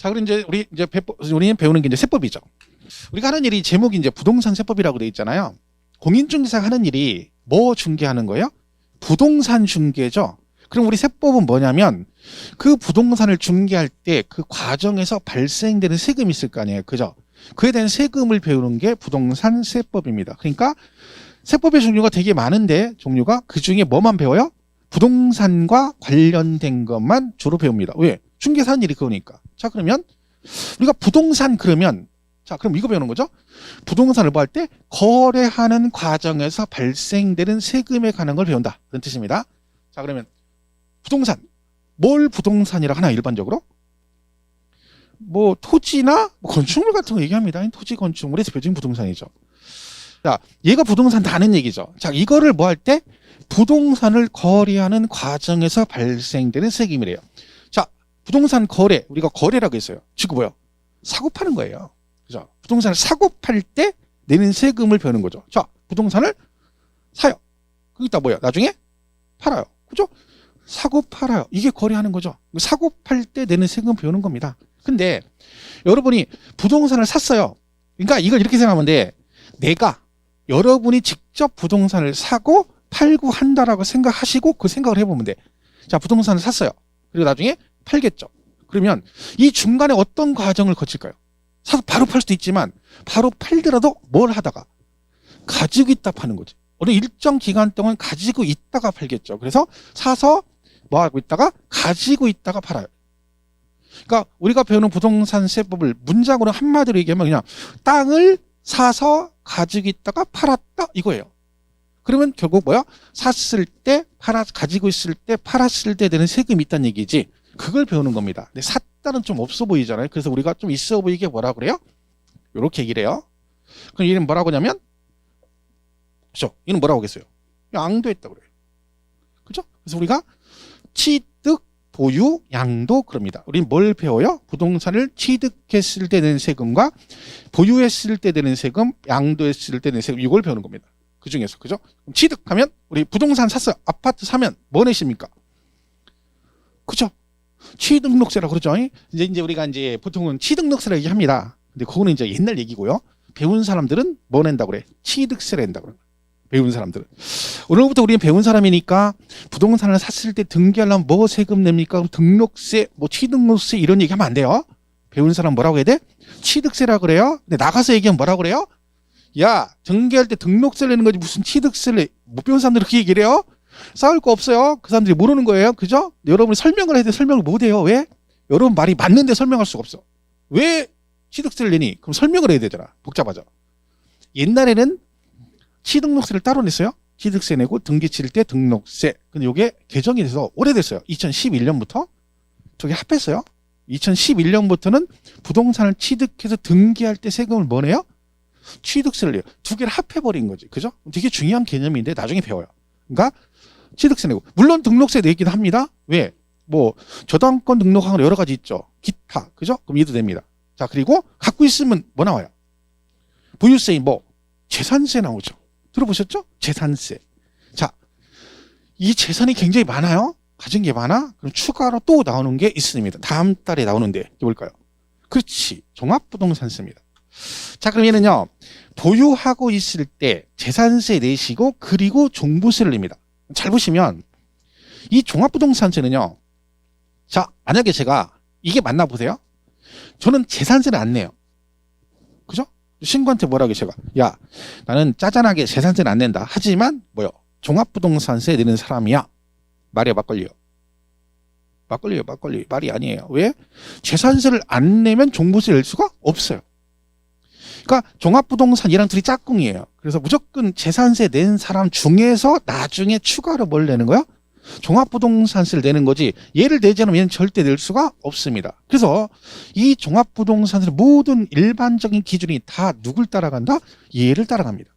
자, 그럼 이제 우리는 배우는 게 이제 세법이죠. 우리가 하는 일이 제목이 이제 부동산 세법이라고 돼 있잖아요. 공인중개사가 하는 일이 뭐 중개하는 거예요? 부동산 중개죠. 그럼 우리 세법은 뭐냐면 그 부동산을 중개할 때 그 과정에서 발생되는 세금이 있을 거 아니에요. 그죠? 그에 대한 세금을 배우는 게 부동산 세법입니다. 그러니까 세법의 종류가 되게 많은데 종류가 그중에 뭐만 배워요? 부동산과 관련된 것만 주로 배웁니다. 왜? 중개사 하는 일이 그거니까. 자, 그러면 우리가 부동산 그러면 자, 그럼 이거 배우는 거죠? 부동산을 뭐 할 때 거래하는 과정에서 발생되는 세금에 관한 걸 배운다. 그런 뜻입니다. 자, 그러면 부동산. 뭘 부동산이라고 하나 일반적으로? 뭐 토지나 뭐 건축물 같은 거 얘기합니다. 토지 건축물의 대표적인 부동산이죠. 자, 얘가 부동산 다 아는 얘기죠. 자, 이거를 뭐 할 때 부동산을 거래하는 과정에서 발생되는 세금이래요. 자, 부동산 거래, 우리가 거래라고 했어요. 지금 뭐요? 사고 파는 거예요. 그죠? 부동산을 사고 팔 때 내는 세금을 배우는 거죠. 자, 부동산을 사요. 거기다 뭐야? 나중에 팔아요. 그죠? 사고 팔아요. 이게 거래하는 거죠. 사고 팔 때 내는 세금 배우는 겁니다. 근데 여러분이 부동산을 샀어요. 그러니까 이걸 이렇게 생각하면 돼. 내가 여러분이 직접 부동산을 사고 팔고 한다라고 생각하시고 그 생각을 해보면 돼. 자, 부동산을 샀어요. 그리고 나중에 팔겠죠. 그러면 이 중간에 어떤 과정을 거칠까요? 사서 바로 팔 수도 있지만 바로 팔더라도 뭘 하다가 가지고 있다 파는 거지. 어느 일정 기간 동안 가지고 있다가 팔겠죠. 그래서 사서 뭐 하고 있다가 가지고 있다가 팔아요. 그러니까 우리가 배우는 부동산 세법을 문장으로 한마디로 얘기하면 그냥 땅을 사서 가지고 있다가 팔았다 이거예요. 그러면 결국 뭐야? 샀을 때 가지고 있을 때 팔았을 때 되는 세금이 있다는 얘기지. 그걸 배우는 겁니다. 근데 샀다는 좀 없어 보이잖아요. 그래서 우리가 좀 있어 보이게 뭐라 그래요? 이렇게 얘기를 해요. 그럼 얘는 뭐라고 하냐면 그죠? 얘는 뭐라고 하겠어요? 양도했다고 그래요. 그죠? 그래서 우리가 취득, 보유, 양도 그럽니다. 우리는 뭘 배워요? 부동산을 취득했을 때 내는 세금과 보유했을 때 내는 세금, 양도했을 때 내는 세금 이걸 배우는 겁니다. 그 중에서 그죠? 그럼 취득하면 우리 부동산 샀어요. 아파트 사면 뭐 내십니까? 그죠? 취등록세라고 그러죠. 이제 우리가 이제 보통은 취등록세라고 얘기합니다. 근데 그거는 이제 옛날 얘기고요. 배운 사람들은 뭐 낸다고 그래? 취득세를 낸다고 그래. 배운 사람들은. 오늘부터 우리는 배운 사람이니까 부동산을 샀을 때 등기하려면 뭐 세금 냅니까? 등록세, 뭐 취등록세 이런 얘기하면 안 돼요. 배운 사람 뭐라고 해야 돼? 취득세라고 그래요. 근데 나가서 얘기하면 뭐라고 그래요? 야, 등기할 때 등록세를 내는 거지 무슨 취득세를 내. 못 배운 사람들 그렇게 얘기를 해요? 싸울 거 없어요. 그 사람들이 모르는 거예요. 그죠? 여러분이 설명을 해야 돼. 설명을 못 해요. 왜? 여러분 말이 맞는데 설명할 수가 없어. 왜 취득세를 내니? 그럼 설명을 해야 되잖아. 복잡하죠. 옛날에는 취등록세를 따로 냈어요. 취득세 내고 등기 치를 때 등록세. 근데 이게 개정이 돼서 오래됐어요. 2011년부터. 저게 합했어요. 2011년부터는 부동산을 취득해서 등기할 때 세금을 뭐 내요? 취득세를 내요. 두 개를 합해버린 거지. 그죠? 되게 중요한 개념인데 나중에 배워요. 그러니까 취득세 내고. 물론 등록세 내기도 합니다. 왜? 뭐 저당권 등록한 거 여러 가지 있죠. 기타. 그죠? 그럼 이해도 됩니다. 자, 그리고 갖고 있으면 뭐 나와요? 보유세인 뭐 재산세 나오죠. 들어보셨죠? 재산세. 자, 이 재산이 굉장히 많아요. 가진 게 많아? 그럼 추가로 또 나오는 게 있습니다. 다음 달에 나오는데 이게 뭘까요? 그렇지. 종합부동산세입니다. 자, 그럼 얘는요. 보유하고 있을 때 재산세 내시고 그리고 종부세를 냅니다. 잘 보시면 이 종합부동산세는요. 자, 만약에 제가 이게 맞나 보세요. 저는 재산세를 안 내요. 그죠? 친구한테 뭐라고 제가 야, 나는 짜잔하게 재산세는 안 낸다. 하지만 뭐요? 종합부동산세 내는 사람이야. 말이야 막걸리요. 막걸리 말이 아니에요. 왜? 재산세를 안 내면 종부세를 낼 수가 없어요. 그러니까 종합부동산 둘이 짝꿍이에요. 그래서 무조건 재산세 낸 사람 중에서 나중에 추가로 뭘 내는 거야? 종합부동산세를 내는 거지 얘를 내지 않으면 얘는 절대 낼 수가 없습니다. 그래서 이 종합부동산세 모든 일반적인 기준이 다 누굴 따라간다? 얘를 따라갑니다.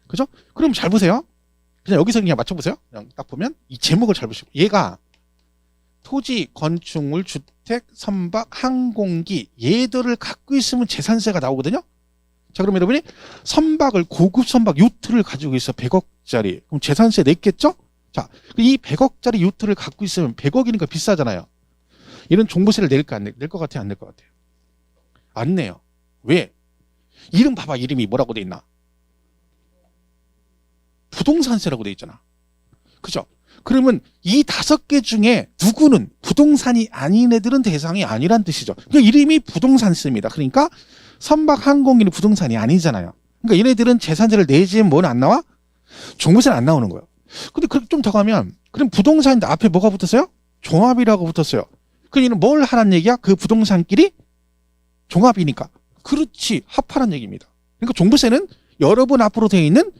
그죠? 그럼 잘 보세요. 그냥 여기서 그냥 맞춰보세요. 그냥 딱 보면 이 제목을 잘 보시고 얘가 토지, 건축물, 주택, 선박, 항공기 얘들을 갖고 있으면 재산세가 나오거든요. 자, 그럼 여러분이 선박을 고급 선박 요트를 가지고 있어 100억짜리 그럼 재산세 냈겠죠? 자, 이 100억짜리 요트를 갖고 있으면 100억이니까 비싸잖아요. 얘는 종부세를 낼까 안 낼 것 같아요? 안 낼 것 같아요? 안 내요. 왜? 이름 봐봐. 이름이 뭐라고 돼 있나? 부동산세라고 돼 있잖아. 그죠? 그러면 이 5개 중에 누구는 부동산이 아닌 애들은 대상이 아니란 뜻이죠. 그러니까 이름이 부동산세입니다. 그러니까 선박항공기는 부동산이 아니잖아요. 그러니까 얘네들은 재산세를 내지면 뭐는 안 나와? 종부세는 안 나오는 거예요. 근데 그렇게 좀 더 가면 그럼 부동산인데 앞에 뭐가 붙었어요? 종합이라고 붙었어요. 그럼 얘는 뭘 하란 얘기야? 그 부동산끼리 종합이니까. 그렇지. 합하란 얘기입니다. 그러니까 종부세는 여러분 앞으로 되어 있는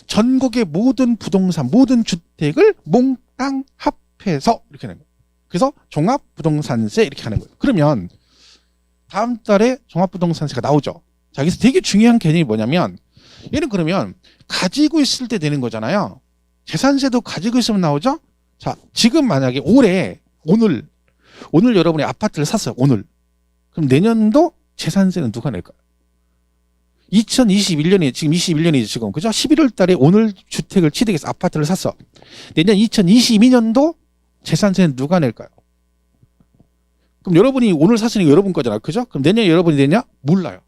전국의 모든 부동산, 모든 주택을 몽땅 합해서 이렇게 하는 거예요. 그래서 종합부동산세 이렇게 하는 거예요. 그러면 다음 달에 종합부동산세가 나오죠. 자, 여기서 되게 중요한 개념이 뭐냐면 얘는 그러면 가지고 있을 때 되는 거잖아요. 재산세도 가지고 있으면 나오죠. 자, 지금 만약에 오늘 여러분이 아파트를 샀어요. 오늘. 그럼 내년도 재산세는 누가 낼까요? 2021년이 지금 21년이죠 지금. 그죠? 11월 달에 오늘 주택을 취득해서 아파트를 샀어. 내년 2022년도 재산세는 누가 낼까요? 그럼 여러분이 오늘 샀으니까 여러분 거잖아. 그죠? 그럼 내년에 여러분이 내냐? 몰라요.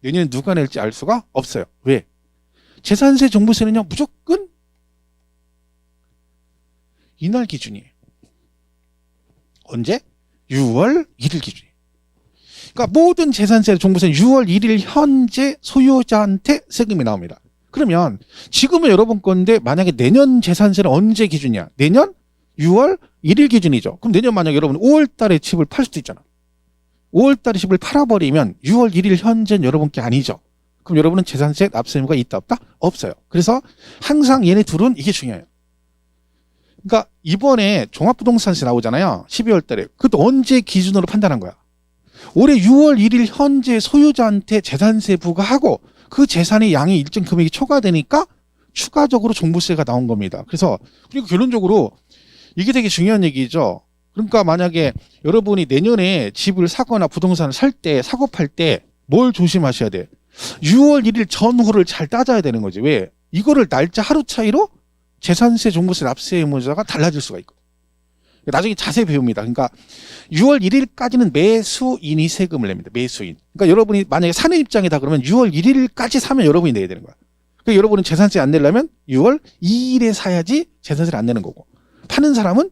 내년에 누가 낼지 알 수가 없어요. 왜? 재산세 종부세는요 무조건 이날 기준이에요. 언제? 6월 1일 기준이에요. 그러니까 모든 재산세 종부세는 6월 1일 현재 소유자한테 세금이 나옵니다. 그러면 지금은 여러분 건데 만약에 내년 재산세는 언제 기준이야? 내년 6월 1일 기준이죠. 그럼 내년 만약에 여러분 5월 달에 집을 팔 수도 있잖아. 5월 달에 집을 팔아버리면 6월 1일 현재는 여러분 게 아니죠. 그럼 여러분은 재산세 납세 의무가 있다 없다? 없어요. 그래서 항상 얘네 둘은 이게 중요해요. 그러니까 이번에 종합부동산세 나오잖아요. 12월 달에. 그것도 언제 기준으로 판단한 거야? 올해 6월 1일 현재 소유자한테 재산세 부과하고 그 재산의 양이 일정 금액이 초과되니까 추가적으로 종부세가 나온 겁니다. 그래서 그리고 결론적으로 이게 되게 중요한 얘기죠. 그러니까 만약에 여러분이 내년에 집을 사거나 부동산을 살 때 사고 팔 때 뭘 조심하셔야 돼? 6월 1일 전후를 잘 따져야 되는 거지. 왜? 이거를 날짜 하루 차이로 재산세, 종부세, 납세 의무자가 달라질 수가 있고. 나중에 자세히 배웁니다. 그러니까 6월 1일까지는 매수인이 세금을 냅니다. 매수인. 그러니까 여러분이 만약에 사는 입장이다 그러면 6월 1일까지 사면 여러분이 내야 되는 거야. 그러니까 여러분은 재산세 안 내려면 6월 2일에 사야지 재산세를 안 내는 거고. 파는 사람은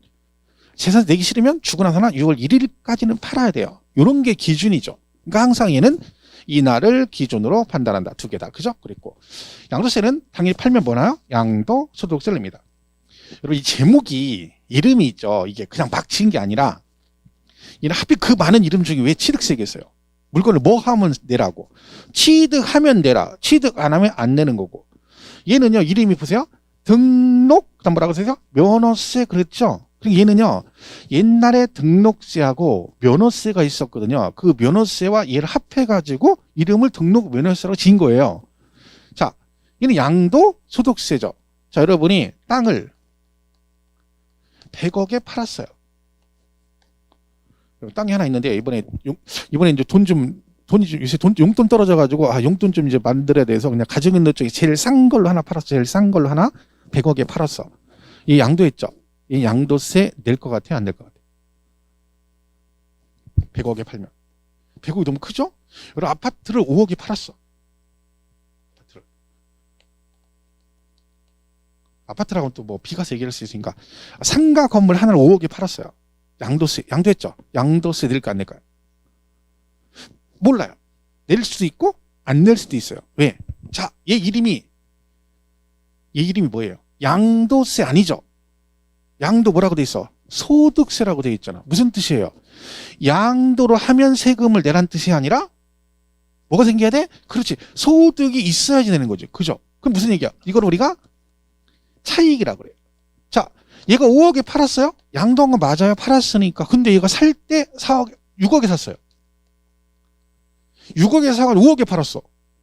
재산세 내기 싫으면 주고 나서나 6월 1일까지는 팔아야 돼요. 이런 게 기준이죠. 그러니까 항상 얘는 이날을 기준으로 판단한다. 두 개다. 그죠? 그랬고. 양도세는 당연히 팔면 뭐나요? 양도소득세를 냅니다. 여러분 이 제목이 이름이 있죠. 이게 그냥 막 지은 게 아니라 얘는 하필 그 많은 이름 중에 왜 취득세겠어요? 물건을 뭐 하면 내라고. 취득하면 내라. 취득 안 하면 안 내는 거고. 얘는요. 이름이 보세요. 등록 그다음 뭐라고 쓰세요? 면허세 그랬죠. 그리고 얘는요. 옛날에 등록세하고 면허세가 있었거든요. 그 면허세와 얘를 합해가지고 이름을 등록 면허세라고 지은 거예요. 자, 얘는 양도소득세죠. 자, 여러분이 땅을 100억에 팔았어요. 땅이 하나 있는데 이번에 이제 돈이 좀 요새 용돈 떨어져가지고 용돈 좀 이제 만들어야 돼서 그냥 가지고 있는 쪽에 제일 싼 걸로 하나 팔았어. 제일 싼 걸로 하나 100억에 팔았어. 이 양도했죠. 이 양도세 낼 것 같아요? 안 낼 것 같아요? 100억에 팔면 100억이 너무 크죠? 여러분 아파트를 5억에 팔았어. 아파트라고는 또 뭐 비과세 얘기할 수 있으니까 상가 건물 하나를 5억에 팔았어요. 양도했죠. 양도세 낼까 안 낼까요? 몰라요. 낼 수도 있고 안 낼 수도 있어요. 왜? 자, 얘 이름이 뭐예요? 양도세 아니죠. 양도 뭐라고 돼 있어? 소득세라고 돼 있잖아. 무슨 뜻이에요? 양도를 하면 세금을 내란 뜻이 아니라 뭐가 생겨야 돼? 그렇지. 소득이 있어야지 내는 거지. 그죠? 그럼 무슨 얘기야? 이걸 우리가 차익이라고 그래요. 자, 얘가 5억에 팔았어요? 양도한 거 맞아요. 팔았으니까. 근데 얘가 살 때 6억에 샀어요. 6억에 사가지고 5억에 팔았어.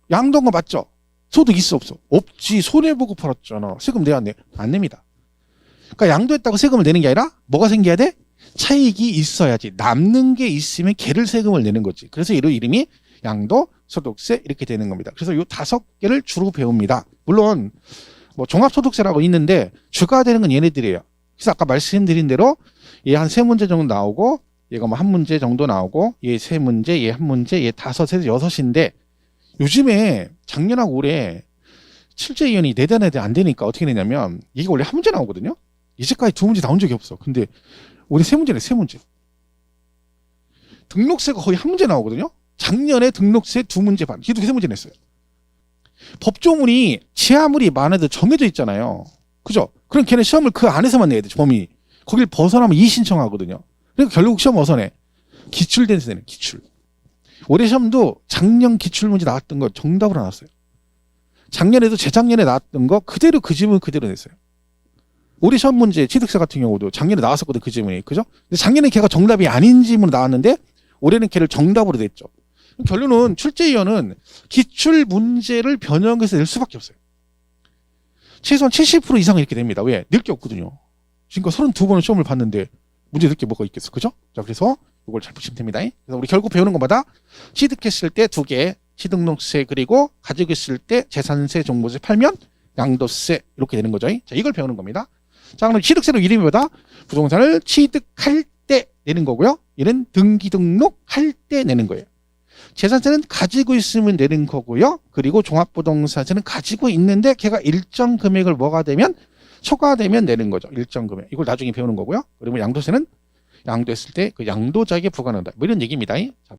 양도한 거 맞죠? 소득 있어 없어? 없지. 손해보고 팔았잖아. 세금 내야 안 내? 안 냅니다. 그러니까 양도했다고 세금을 내는 게 아니라 뭐가 생겨야 돼? 차익이 있어야지. 남는 게 있으면 걔를 세금을 내는 거지. 그래서 이름이 양도소득세 이렇게 되는 겁니다. 그래서 이 5개를 주로 배웁니다. 물론 뭐 종합소득세라고 있는데 주가 되는 건 얘네들이에요. 그래서 아까 말씀드린 대로 얘 한 3문제 정도 나오고 얘가 뭐 한 문제 정도 나오고 얘 세 문제, 얘 한 문제, 얘 다섯에서 여섯인데 요즘에 작년하고 올해 출제위원이 내단에도 안 되니까 어떻게 되냐면 이게 원래 한 문제 나오거든요. 이제까지 두 문제 나온 적이 없어. 근데 올해 세 문제네, 세 문제. 등록세가 거의 한 문제 나오거든요. 작년에 등록세 두 문제 반, 걔도 세 문제 냈어요. 법조문이 지하물이 많아도 정해져 있잖아요. 그죠? 그럼 걔네 시험을 그 안에서만 내야 돼, 범위. 거길 벗어나면 이의신청하거든요. 그러니까 결국 시험 어서 내. 기출돼서 내는 기출. 올해 시험도 작년 기출문제 나왔던 거 정답으로 나왔어요. 작년에도 재작년에 나왔던 거 그대로 그 지문 그대로 냈어요. 올해 시험 문제 취득세 같은 경우도 작년에 나왔었거든, 그 지문이. 그죠? 근데 작년에 걔가 정답이 아닌 지문으로 나왔는데 올해는 걔를 정답으로 냈죠. 결론은 출제위원은 기출 문제를 변형해서 낼 수밖에 없어요. 최소한 70% 이상 이렇게 됩니다. 왜? 낼 게 없거든요. 지금까지 32번을 시험을 봤는데 문제 낼 게 뭐가 있겠어. 그죠? 자, 그래서 이걸 잘 보시면 됩니다. 그래서 우리 결국 배우는 것마다 취득했을 때 두 개, 취득록세 그리고 가지고 있을 때 재산세, 종부세 팔면 양도세 이렇게 되는 거죠. 자, 이걸 배우는 겁니다. 자, 그럼 취득세로 이름이 뭐다? 부동산을 취득할 때 내는 거고요. 얘는 등기 등록할 때 내는 거예요. 재산세는 가지고 있으면 내는 거고요. 그리고 종합부동산세는 가지고 있는데 걔가 일정 금액을 뭐가 되면 초과되면 내는 거죠. 일정 금액. 이걸 나중에 배우는 거고요. 그리고 양도세는 양도했을 때 그 양도자에게 부과한다. 뭐 이런 얘기입니다. 자,